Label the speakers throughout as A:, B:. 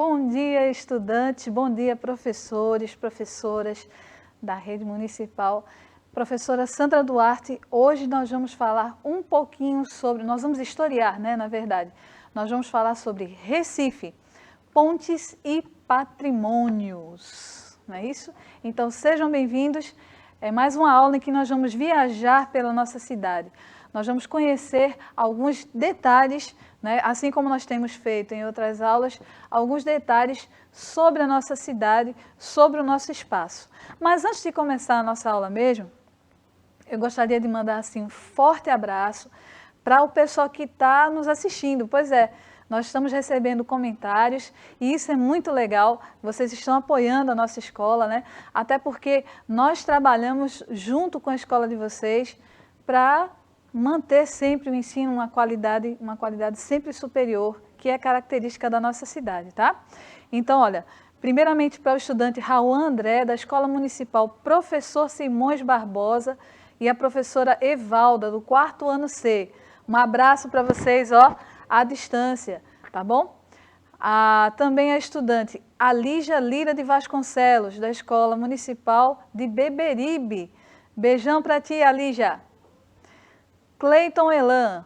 A: Bom dia, estudantes, bom dia, professores, professoras da rede municipal. Professora Sandra Duarte, hoje nós vamos falar um pouquinho sobre, nós vamos historiar, né, na verdade. Nós vamos falar sobre Recife, pontes e patrimônios, não é isso? Então sejam bem-vindos, é mais uma aula em que nós vamos viajar pela nossa cidade. Nós vamos conhecer alguns detalhes, né, assim como nós temos feito em outras aulas, alguns detalhes sobre a nossa cidade, sobre o nosso espaço. Mas antes de começar a nossa aula mesmo, eu gostaria de mandar assim, um forte abraço para o pessoal que está nos assistindo. Pois é, nós estamos recebendo comentários e isso é muito legal, vocês estão apoiando a nossa escola, né? Até porque nós trabalhamos junto com a escola de vocês para manter sempre o ensino uma qualidade sempre superior, que é característica da nossa cidade, tá? Então, olha, primeiramente para o estudante Raul André, da Escola Municipal Professor Simões Barbosa, e a professora Evalda, do 4º ano C. Um abraço para vocês, ó, à distância, tá bom? Também a estudante Alígia Lira de Vasconcelos, da Escola Municipal de Beberibe. Beijão para ti, Alígia. Cleiton Elan,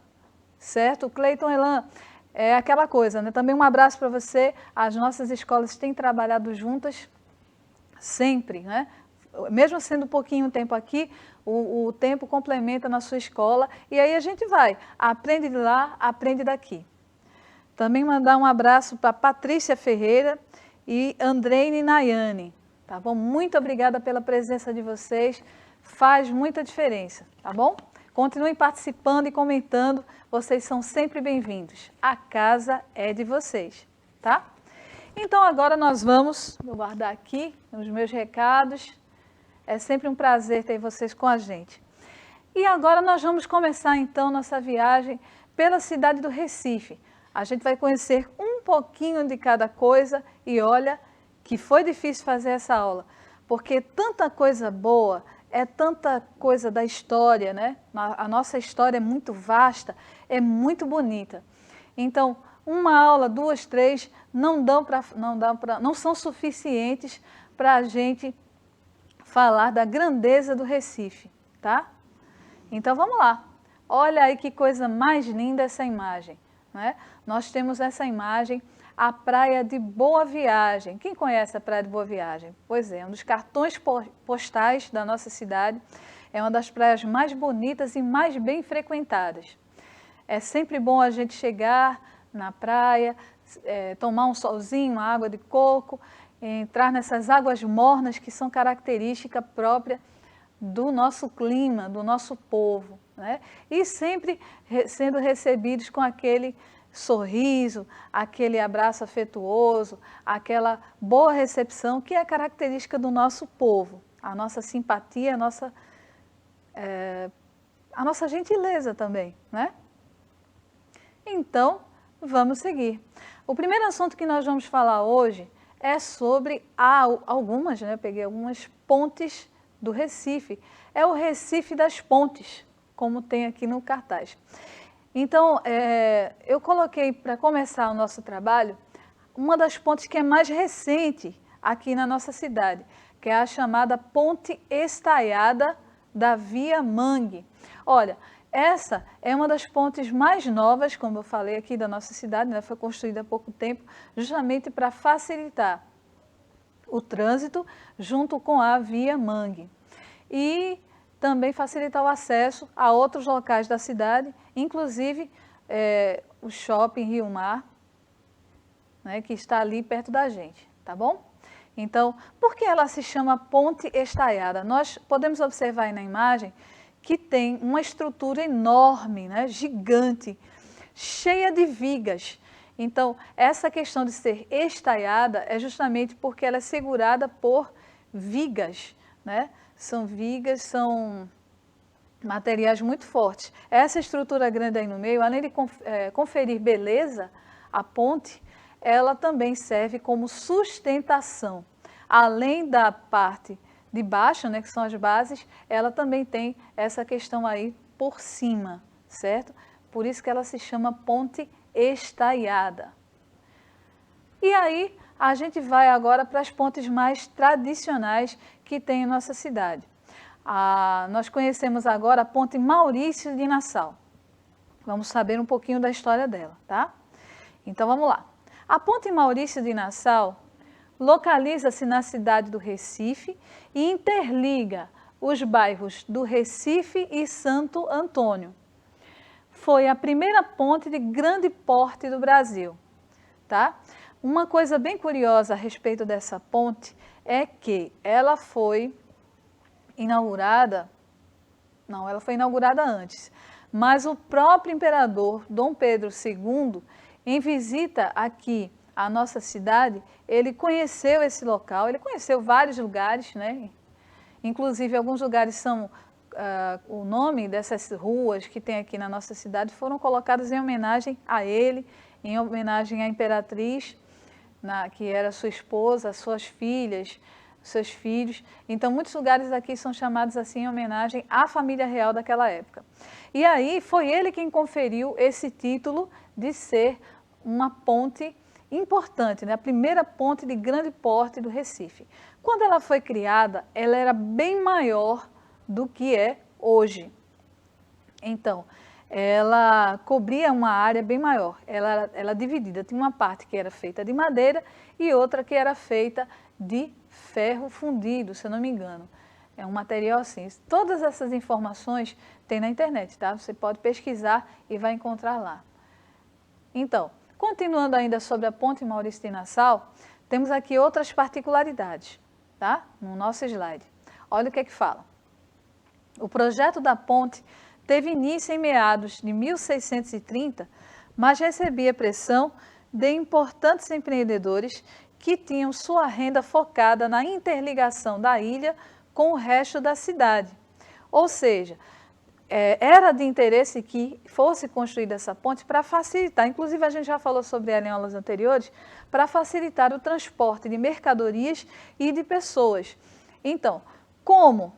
A: certo? Cleiton Elan, é aquela coisa, né? Também um abraço para você. As nossas escolas têm trabalhado juntas sempre, né? Mesmo sendo pouquinho tempo aqui, o tempo complementa na sua escola e aí a gente vai, aprende de lá, aprende daqui. Também mandar um abraço para Patrícia Ferreira e Andreine Nayane, tá bom? Muito obrigada pela presença de vocês, faz muita diferença, tá bom? Continuem participando e comentando, vocês são sempre bem-vindos. A casa é de vocês, tá? Então agora nós vamos, vou guardar aqui os meus recados. É sempre um prazer ter vocês com a gente. E agora nós vamos começar então nossa viagem pela cidade do Recife. A gente vai conhecer um pouquinho de cada coisa e olha que foi difícil fazer essa aula, porque tanta coisa boa, é tanta coisa da história, né? A nossa história é muito vasta, é muito bonita. Então, uma aula, 2, 3, não são suficientes para a gente falar da grandeza do Recife, tá? Então vamos lá. Olha aí que coisa mais linda essa imagem, né? Nós temos essa imagem, a Praia de Boa Viagem. Quem conhece a Praia de Boa Viagem? Pois é, um dos cartões postais da nossa cidade, é uma das praias mais bonitas e mais bem frequentadas. É sempre bom a gente chegar na praia, tomar um solzinho, uma água de coco, entrar nessas águas mornas que são característica própria do nosso clima, do nosso povo, né? E sempre sendo recebidos com aquele sorriso, aquele abraço afetuoso, aquela boa recepção que é característica do nosso povo, a nossa simpatia, a nossa gentileza também, né? Então, vamos seguir. O primeiro assunto que nós vamos falar hoje é sobre algumas, né? Peguei algumas pontes do Recife. É o Recife das Pontes, como tem aqui no cartaz. Então, eu coloquei para começar o nosso trabalho uma das pontes que é mais recente aqui na nossa cidade, que é a chamada Ponte Estaiada da Via Mangue. Olha, essa é uma das pontes mais novas, como eu falei aqui da nossa cidade, né? Foi construída há pouco tempo, justamente para facilitar o trânsito junto com a Via Mangue. E também facilitar o acesso a outros locais da cidade, inclusive o Shopping Rio Mar, né, que está ali perto da gente, tá bom? Então, por que ela se chama Ponte Estaiada? Nós podemos observar aí na imagem que tem uma estrutura enorme, né, gigante, cheia de vigas. Então, essa questão de ser estaiada é justamente porque ela é segurada por vigas, né? São vigas, são materiais muito fortes. Essa estrutura grande aí no meio, além de conferir beleza à ponte, ela também serve como sustentação. Além da parte de baixo, né, que são as bases, ela também tem essa questão aí por cima, certo? Por isso que ela se chama ponte estaiada. E aí, a gente vai agora para as pontes mais tradicionais que tem em nossa cidade. Nós conhecemos agora a Ponte Maurício de Nassau. Vamos saber um pouquinho da história dela, tá? Então vamos lá. A Ponte Maurício de Nassau localiza-se na cidade do Recife e interliga os bairros do Recife e Santo Antônio. Foi a primeira ponte de grande porte do Brasil, tá? Uma coisa bem curiosa a respeito dessa ponte é que ela foi inaugurada, não, ela foi inaugurada antes, mas o próprio imperador Dom Pedro II, em visita aqui à nossa cidade, ele conheceu esse local, ele conheceu vários lugares, né? Inclusive alguns lugares são, o nome dessas ruas que tem aqui na nossa cidade foram colocadas em homenagem a ele, em homenagem à imperatriz, que era sua esposa, suas filhas, seus filhos. Então, muitos lugares aqui são chamados assim em homenagem à família real daquela época. E aí foi ele quem conferiu esse título de ser uma ponte importante, né? A primeira ponte de grande porte do Recife. Quando ela foi criada, ela era bem maior do que é hoje. Então, ela cobria uma área bem maior, ela era dividida, tinha uma parte que era feita de madeira e outra que era feita de ferro fundido, se eu não me engano. É um material assim. Todas essas informações tem na internet, tá? Você pode pesquisar e vai encontrar lá. Então, continuando ainda sobre a Ponte Maurício de Nassau, temos aqui outras particularidades, tá? No nosso slide. Olha o que é que fala. O projeto da ponte teve início em meados de 1630, mas recebia pressão de importantes empreendedores que tinham sua renda focada na interligação da ilha com o resto da cidade. Ou seja, era de interesse que fosse construída essa ponte para facilitar, inclusive a gente já falou sobre ela em aulas anteriores, para facilitar o transporte de mercadorias e de pessoas. Então, como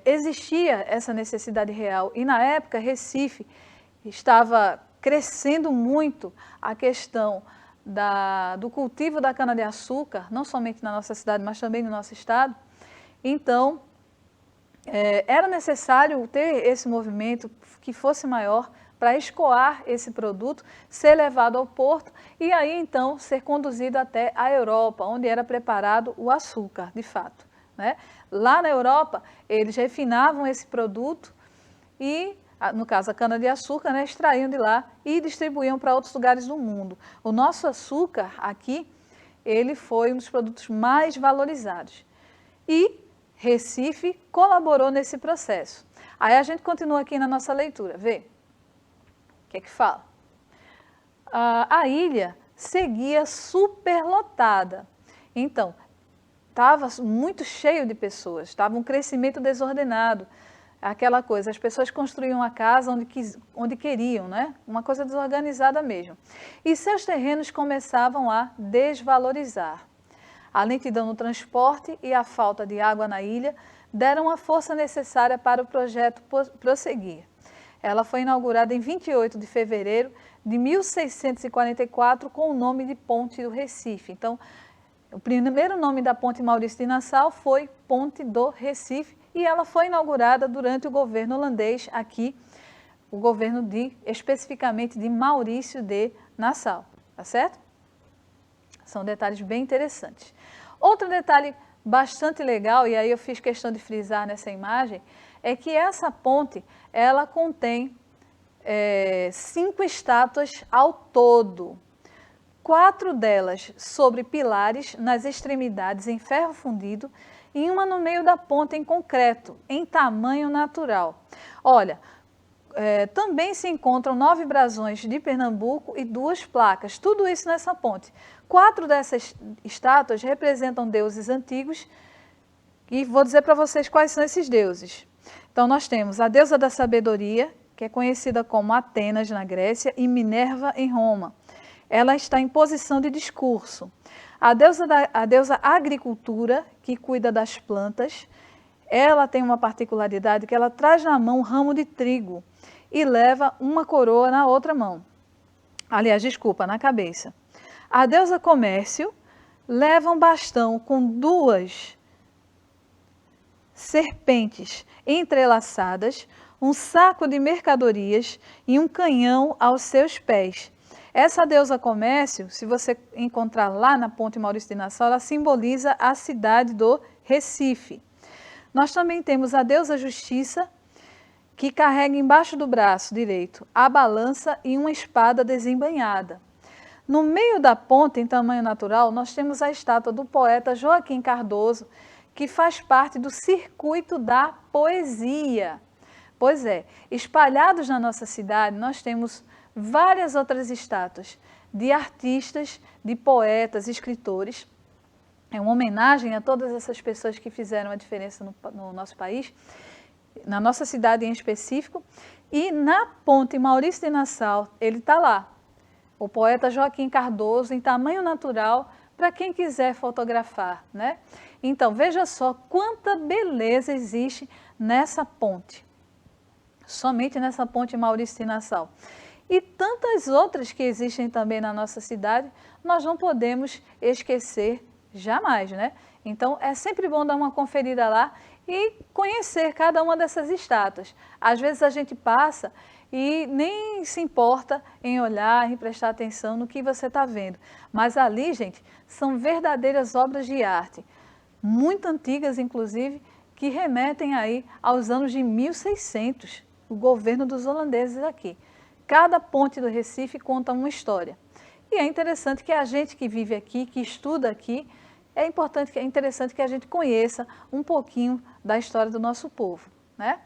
A: existia essa necessidade real e na época Recife estava crescendo muito a questão do cultivo da cana-de-açúcar, não somente na nossa cidade, mas também no nosso estado, então era necessário ter esse movimento que fosse maior para escoar esse produto, ser levado ao porto e aí então ser conduzido até a Europa, onde era preparado o açúcar, de fato, né? Lá na Europa, eles refinavam esse produto e, no caso a cana-de-açúcar, né, extraíam de lá e distribuíam para outros lugares do mundo. O nosso açúcar aqui, ele foi um dos produtos mais valorizados. E Recife colaborou nesse processo. Aí a gente continua aqui na nossa leitura, vê? O que é que fala? A ilha seguia superlotada. Então, estava muito cheio de pessoas, estava um crescimento desordenado, aquela coisa, as pessoas construíam a casa onde queriam, né? Uma coisa desorganizada mesmo. E seus terrenos começavam a desvalorizar. A lentidão no transporte e a falta de água na ilha deram a força necessária para o projeto prosseguir. Ela foi inaugurada em 28 de fevereiro de 1644 com o nome de Ponte do Recife. Então, o primeiro nome da Ponte Maurício de Nassau foi Ponte do Recife e ela foi inaugurada durante o governo holandês aqui, o governo especificamente de Maurício de Nassau, tá certo? São detalhes bem interessantes. Outro detalhe bastante legal, e aí eu fiz questão de frisar nessa imagem, é que essa ponte, ela contém 5 estátuas ao todo. 4 delas sobre pilares nas extremidades em ferro fundido e uma no meio da ponte em concreto, em tamanho natural. Olha, também se encontram 9 brasões de Pernambuco e 2 placas, tudo isso nessa ponte. 4 dessas estátuas representam deuses antigos e vou dizer para vocês quais são esses deuses. Então nós temos a deusa da sabedoria, que é conhecida como Atenas na Grécia e Minerva em Roma. Ela está em posição de discurso. A deusa agricultura, que cuida das plantas, ela tem uma particularidade que ela traz na mão um ramo de trigo e leva uma coroa na outra mão. Aliás, desculpa, na cabeça. A deusa Comércio leva um bastão com 2 serpentes entrelaçadas, um saco de mercadorias e um canhão aos seus pés. Essa deusa Comércio, se você encontrar lá na Ponte Maurício de Nassau, ela simboliza a cidade do Recife. Nós também temos a deusa Justiça, que carrega embaixo do braço direito a balança e uma espada desembainhada. No meio da ponte, em tamanho natural, nós temos a estátua do poeta Joaquim Cardoso, que faz parte do circuito da poesia. Pois é, espalhados na nossa cidade, nós temos várias outras estátuas de artistas, de poetas, escritores. É uma homenagem a todas essas pessoas que fizeram a diferença no nosso país, na nossa cidade em específico. E na Ponte Maurício de Nassau, ele está lá, o poeta Joaquim Cardoso, em tamanho natural, para quem quiser fotografar, né? Então, veja só quanta beleza existe nessa ponte, somente nessa Ponte Maurício de Nassau. E tantas outras que existem também na nossa cidade, nós não podemos esquecer jamais, né? Então, é sempre bom dar uma conferida lá e conhecer cada uma dessas estátuas. Às vezes a gente passa e nem se importa em olhar, em prestar atenção no que você está vendo. Mas ali, gente, são verdadeiras obras de arte, muito antigas, inclusive, que remetem aí aos anos de 1600, o governo dos holandeses aqui. Cada ponte do Recife conta uma história. E é interessante que a gente que vive aqui, que estuda aqui, é interessante que a gente conheça um pouquinho da história do nosso povo, né?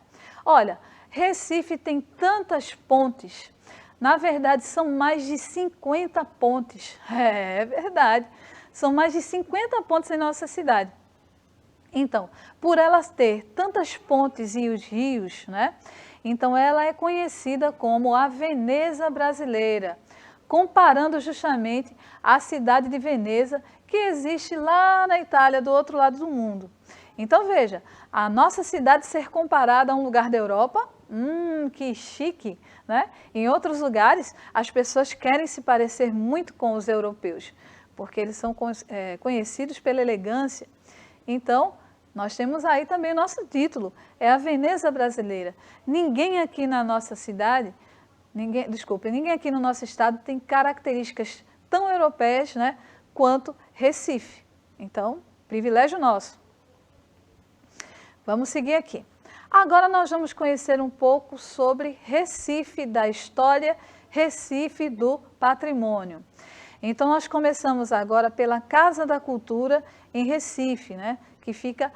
A: Olha, Recife tem tantas pontes, na verdade são mais de 50 pontes, é verdade, são mais de 50 pontes em nossa cidade. Então, por elas ter tantas pontes e os rios, né? Então ela é conhecida como a Veneza brasileira, comparando justamente a cidade de Veneza, que existe lá na Itália, do outro lado do mundo. Então veja, a nossa cidade ser comparada a um lugar da Europa, que chique, né? Em outros lugares, as pessoas querem se parecer muito com os europeus, porque eles são conhecidos pela elegância. Então, nós temos aí também o nosso título, é a Veneza brasileira. Ninguém aqui na nossa cidade, ninguém aqui no nosso estado tem características tão europeias, né, quanto Recife. Então, privilégio nosso. Vamos seguir aqui. Agora nós vamos conhecer um pouco sobre Recife da história, Recife do patrimônio. Então nós começamos agora pela Casa da Cultura em Recife, né, que fica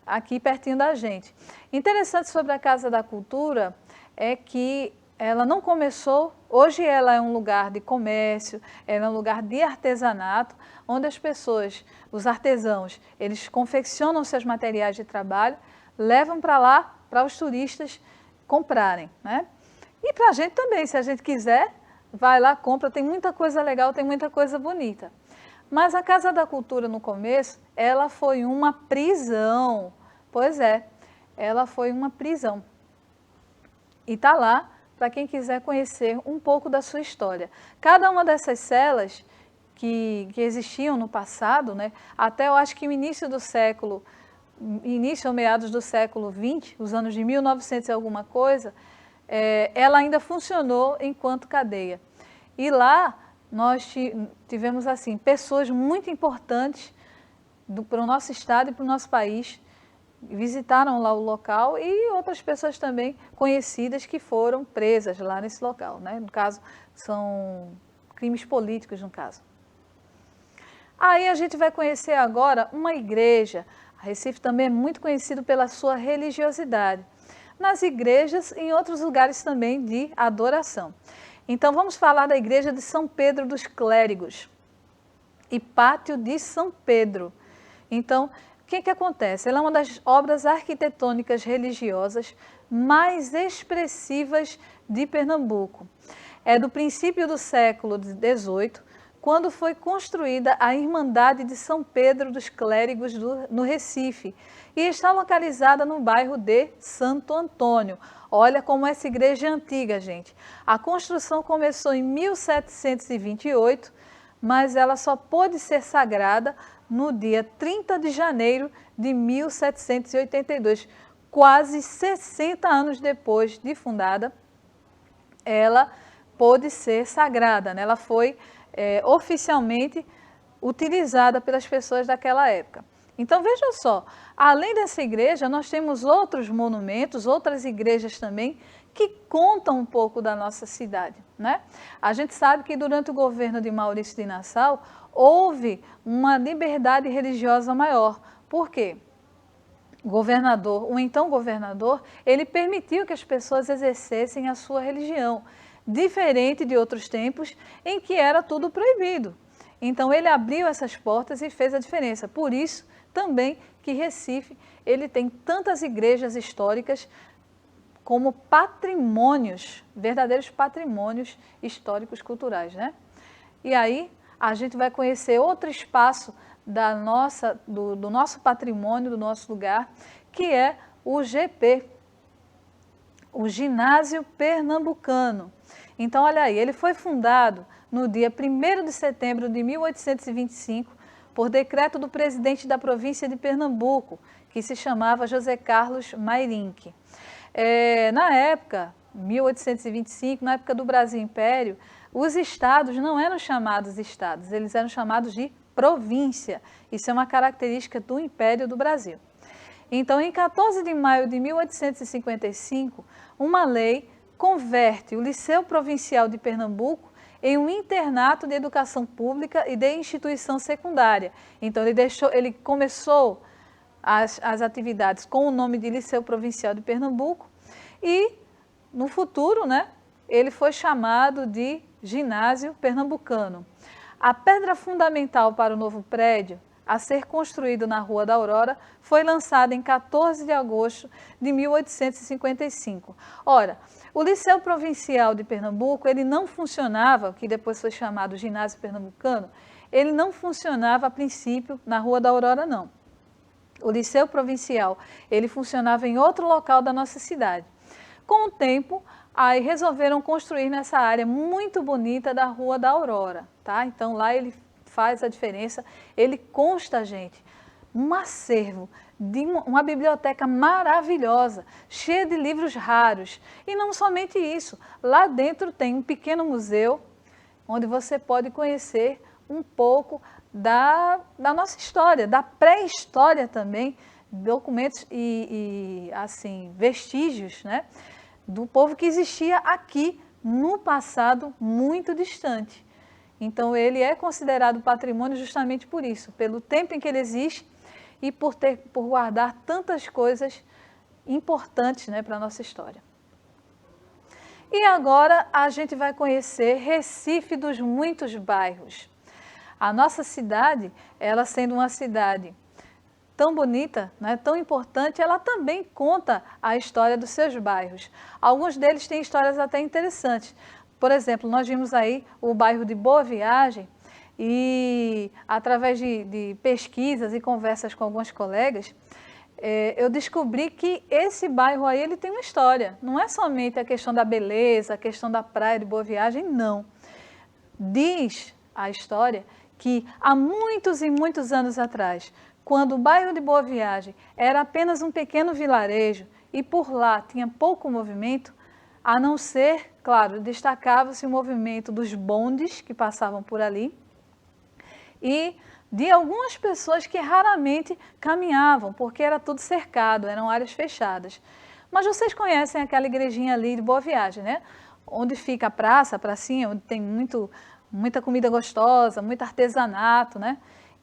A: aqui pertinho da gente. Interessante sobre a Casa da Cultura é que ela não começou, hoje ela é um lugar de comércio, ela é um lugar de artesanato, onde as pessoas, os artesãos, eles confeccionam seus materiais de trabalho, levam para lá, para os turistas comprarem, né? E para a gente também, se a gente quiser, vai lá, compra, tem muita coisa legal, tem muita coisa bonita. Mas a Casa da Cultura, no começo, ela foi uma prisão. Pois é, ela foi uma prisão. E está lá para quem quiser conhecer um pouco da sua história. Cada uma dessas celas que existiam no passado, né, até eu acho que o início ou meados do século XX, os anos de 1900 e alguma coisa, ela ainda funcionou enquanto cadeia. E lá nós tivemos assim pessoas muito importantes para o nosso estado e para o nosso país, visitaram lá o local, e outras pessoas também conhecidas que foram presas lá nesse local, né? No caso, são crimes políticos, no caso. Aí a gente vai conhecer agora uma igreja. Recife também é muito conhecido pela sua religiosidade. Nas igrejas e em outros lugares também de adoração. Então vamos falar da igreja de São Pedro dos Clérigos e Pátio de São Pedro. Então, o que acontece? Ela é uma das obras arquitetônicas religiosas mais expressivas de Pernambuco. É do princípio do século XVIII, quando foi construída a Irmandade de São Pedro dos Clérigos no Recife, e está localizada no bairro de Santo Antônio. Olha como essa igreja é antiga, gente. A construção começou em 1728, mas ela só pôde ser sagrada no dia 30 de janeiro de 1782, quase 60 anos depois de fundada, ela pôde ser sagrada, né? Ela foi oficialmente utilizada pelas pessoas daquela época. Então veja só, além dessa igreja, nós temos outros monumentos, outras igrejas também, que contam um pouco da nossa cidade, né? A gente sabe que durante o governo de Maurício de Nassau, houve uma liberdade religiosa maior. Por quê? O então governador, ele permitiu que as pessoas exercessem a sua religião, diferente de outros tempos em que era tudo proibido. Então ele abriu essas portas e fez a diferença. Por isso também que Recife, ele tem tantas igrejas históricas como patrimônios, verdadeiros patrimônios históricos culturais, né? E aí a gente vai conhecer outro espaço do nosso patrimônio, do nosso lugar, que é o GP, o Ginásio Pernambucano. Então, olha aí, ele foi fundado no dia 1º de setembro de 1825, por decreto do presidente da província de Pernambuco, que se chamava José Carlos Mairinque. Na época, 1825, na época do Brasil Império, os estados não eram chamados estados, eles eram chamados de província. Isso é uma característica do Império do Brasil. Então, em 14 de maio de 1855, uma lei converte o Liceu Provincial de Pernambuco em um internato de educação pública e de instituição secundária. Então, ele começou as atividades com o nome de Liceu Provincial de Pernambuco e, no futuro, né, ele foi chamado de Ginásio Pernambucano. A pedra fundamental para o novo prédio, a ser construído na Rua da Aurora, foi lançada em 14 de agosto de 1855. Ora, o Liceu Provincial de Pernambuco, ele não funcionava, que depois foi chamado Ginásio Pernambucano, ele não funcionava a princípio na Rua da Aurora, não. O Liceu Provincial, ele funcionava em outro local da nossa cidade. Com o tempo, aí resolveram construir nessa área muito bonita da Rua da Aurora, tá? Então lá ele faz a diferença, ele consta, gente, um acervo de uma biblioteca maravilhosa, cheia de livros raros. E não somente isso, lá dentro tem um pequeno museu, onde você pode conhecer um pouco da nossa história, da pré-história também, documentos e assim, vestígios, né, do povo que existia aqui no passado muito distante. Então ele é considerado patrimônio justamente por isso, pelo tempo em que ele existe e por guardar tantas coisas importantes, né, para a nossa história. E agora a gente vai conhecer Recife dos muitos bairros. A nossa cidade, ela sendo uma cidade tão bonita, né, tão importante, ela também conta a história dos seus bairros. Alguns deles têm histórias até interessantes. Por exemplo, nós vimos aí o bairro de Boa Viagem e, através de pesquisas e conversas com alguns colegas, eu descobri que esse bairro aí ele tem uma história. Não é somente a questão da beleza, a questão da praia de Boa Viagem, não. Diz a história que há muitos e muitos anos atrás, quando o bairro de Boa Viagem era apenas um pequeno vilarejo e por lá tinha pouco movimento, a não ser, claro, destacava-se o movimento dos bondes que passavam por ali e de algumas pessoas que raramente caminhavam, porque era tudo cercado, eram áreas fechadas. Mas vocês conhecem aquela igrejinha ali de Boa Viagem, né? Onde fica a pracinha, onde tem muita comida gostosa, muito artesanato, né?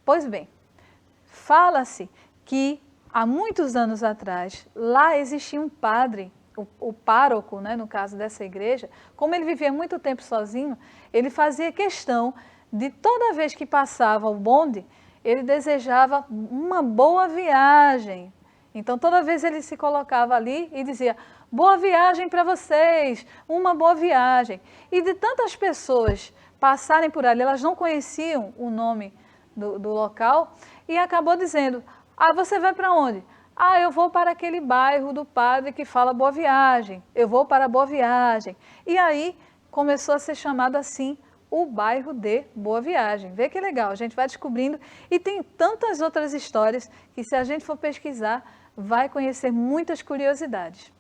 A: Pois bem, fala-se que há muitos anos atrás, lá existia um padre, o pároco, né, no caso dessa igreja, como ele vivia muito tempo sozinho, ele fazia questão de toda vez que passava o bonde, ele desejava uma boa viagem. Então toda vez ele se colocava ali e dizia, boa viagem para vocês, uma boa viagem. E de tantas pessoas passarem por ali, elas não conheciam o nome do local e acabou dizendo, você vai para onde? Eu vou para aquele bairro do padre que fala Boa Viagem, eu vou para Boa Viagem. E aí começou a ser chamado assim o bairro de Boa Viagem. Vê que legal, a gente vai descobrindo e tem tantas outras histórias que se a gente for pesquisar, vai conhecer muitas curiosidades.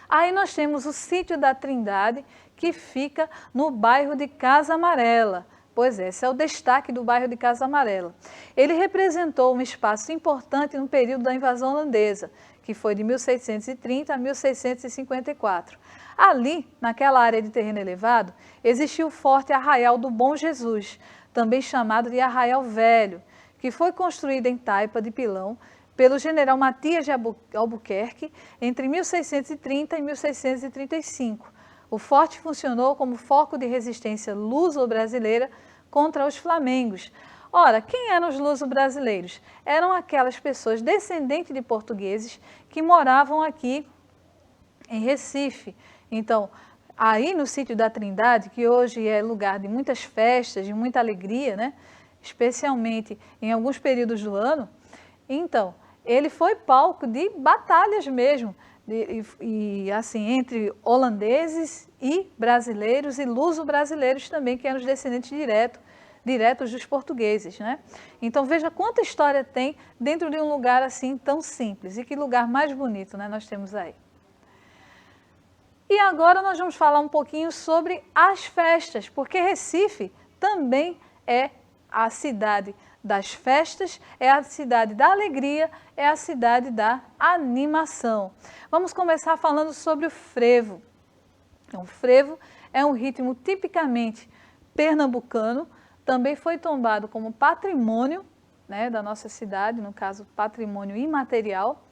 A: Aí nós temos o Sítio da Trindade, que fica no bairro de Casa Amarela. Pois é, esse é o destaque do bairro de Casa Amarela. Ele representou um espaço importante no período da invasão holandesa, que foi de 1630 a 1654. Ali, naquela área de terreno elevado, existia o Forte Arraial do Bom Jesus, também chamado de Arraial Velho, que foi construído em taipa de pilão pelo general Matias de Albuquerque entre 1630 e 1635. O forte funcionou como foco de resistência luso-brasileira contra os flamengos. Ora, quem eram os luso-brasileiros? Eram aquelas pessoas descendentes de portugueses que moravam aqui em Recife. Então, aí no Sítio da Trindade, que hoje é lugar de muitas festas, de muita alegria, né? Especialmente em alguns períodos do ano, então, ele foi palco de batalhas mesmo, assim, entre holandeses e brasileiros e luso-brasileiros também, que eram os descendentes diretos dos portugueses, né? Então veja quanta história tem dentro de um lugar assim tão simples, e que lugar mais bonito, né, nós temos aí. E agora nós vamos falar um pouquinho sobre as festas, porque Recife também é a cidade das festas, é a cidade da alegria, é a cidade da animação. Vamos começar falando sobre o frevo. Então, o frevo é um ritmo tipicamente pernambucano, também foi tombado como patrimônio, né, da nossa cidade, no caso patrimônio imaterial,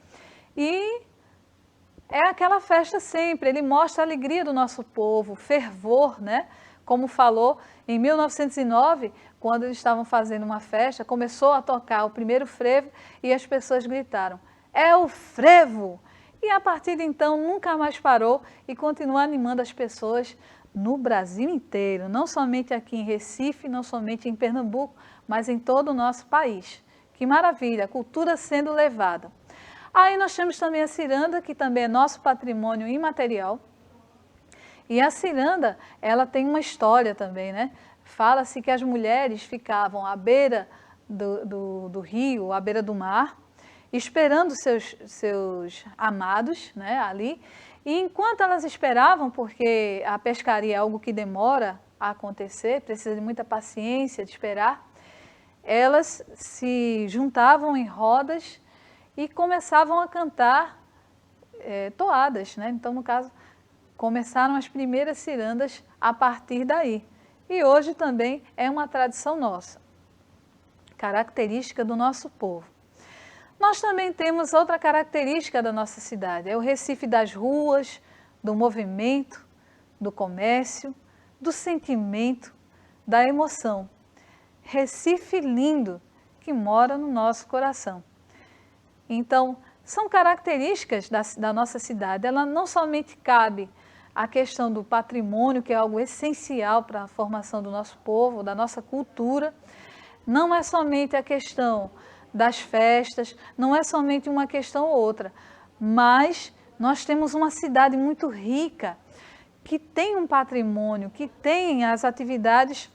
A: e é aquela festa sempre, ele mostra a alegria do nosso povo, fervor, né? Como falou, em 1909, quando eles estavam fazendo uma festa, começou a tocar o primeiro frevo e as pessoas gritaram, é o frevo! E a partir de então nunca mais parou e continua animando as pessoas no Brasil inteiro, não somente aqui em Recife, não somente em Pernambuco, mas em todo o nosso país. Que maravilha, a cultura sendo levada. Aí nós temos também a ciranda, que também é nosso patrimônio imaterial. E a ciranda, ela tem uma história também, né? Fala-se que as mulheres ficavam à beira do rio, à beira do mar, esperando seus amados, né, ali. E enquanto elas esperavam, porque a pescaria é algo que demora a acontecer, precisa de muita paciência de esperar, elas se juntavam em rodas e começavam a cantar toadas, né? Então, no caso, começaram as primeiras cirandas a partir daí. E hoje também é uma tradição nossa, característica do nosso povo. Nós também temos outra característica da nossa cidade, é o Recife das ruas, do movimento, do comércio, do sentimento, da emoção. Recife lindo, que mora no nosso coração. Então, são características da nossa cidade, ela não somente cabe a questão do patrimônio, que é algo essencial para a formação do nosso povo, da nossa cultura, não é somente a questão das festas, não é somente uma questão ou outra, mas nós temos uma cidade muito rica, que tem um patrimônio, que tem as atividades,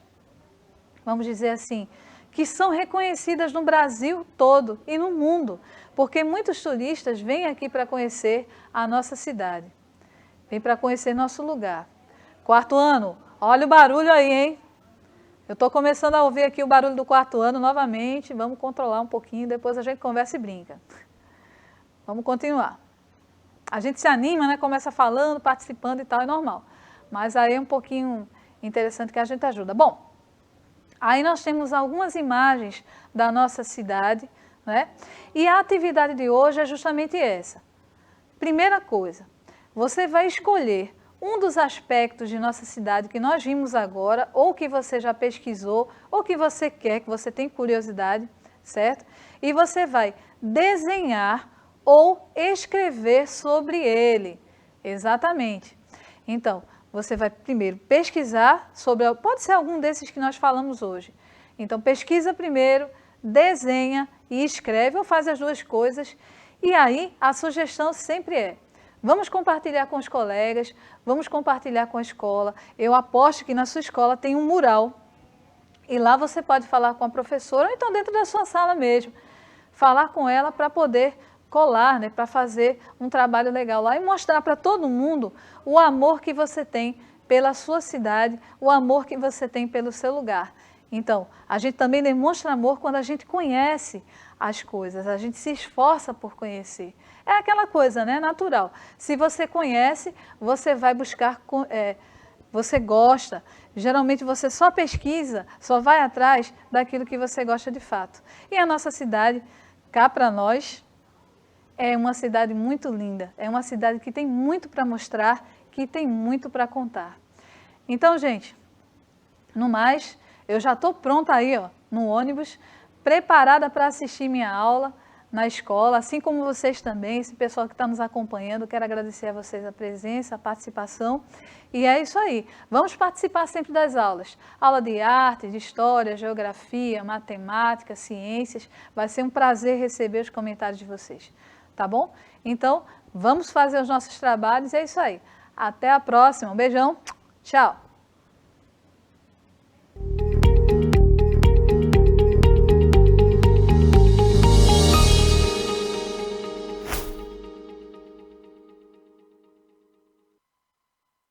A: vamos dizer assim, que são reconhecidas no Brasil todo e no mundo, porque muitos turistas vêm aqui para conhecer a nossa cidade, vêm para conhecer nosso lugar. Quarto ano, olha o barulho aí, hein? Eu estou começando a ouvir aqui o barulho do quarto ano novamente, vamos controlar um pouquinho, depois a gente conversa e brinca. Vamos continuar. A gente se anima, né? Começa falando, participando e tal, é normal. Mas aí é um pouquinho interessante que a gente ajuda. Bom, aí nós temos algumas imagens da nossa cidade, né? E a atividade de hoje é justamente essa. Primeira coisa, você vai escolher um dos aspectos de nossa cidade que nós vimos agora, ou que você já pesquisou, ou que você quer, que você tem curiosidade, certo? E você vai desenhar ou escrever sobre ele. Exatamente. Então, você vai primeiro pesquisar sobre, pode ser algum desses que nós falamos hoje. Então, pesquisa primeiro, desenha e escreve, ou faz as duas coisas. E aí, a sugestão sempre é, Vamos compartilhar com os colegas, vamos compartilhar com a escola. Eu aposto que na sua escola tem um mural e lá você pode falar com a professora ou então dentro da sua sala mesmo. Falar com ela para poder colar, né, para fazer um trabalho legal lá e mostrar para todo mundo o amor que você tem pela sua cidade, o amor que você tem pelo seu lugar. Então, a gente também demonstra amor quando a gente conhece as coisas, a gente se esforça por conhecer. É aquela coisa, né, natural. Se você conhece, você vai buscar, você gosta. Geralmente você só pesquisa, só vai atrás daquilo que você gosta de fato. E a nossa cidade, cá para nós, é uma cidade muito linda, é uma cidade que tem muito para mostrar, que tem muito para contar. Então, gente, no mais, eu já estou pronta aí, ó, no ônibus, preparada para assistir minha aula na escola, assim como vocês também, esse pessoal que está nos acompanhando, quero agradecer a vocês a presença, a participação, e é isso aí, vamos participar sempre das aulas, aula de arte, de história, geografia, matemática, ciências, vai ser um prazer receber os comentários de vocês, tá bom? Então, vamos fazer os nossos trabalhos, é isso aí, até a próxima, um beijão, tchau!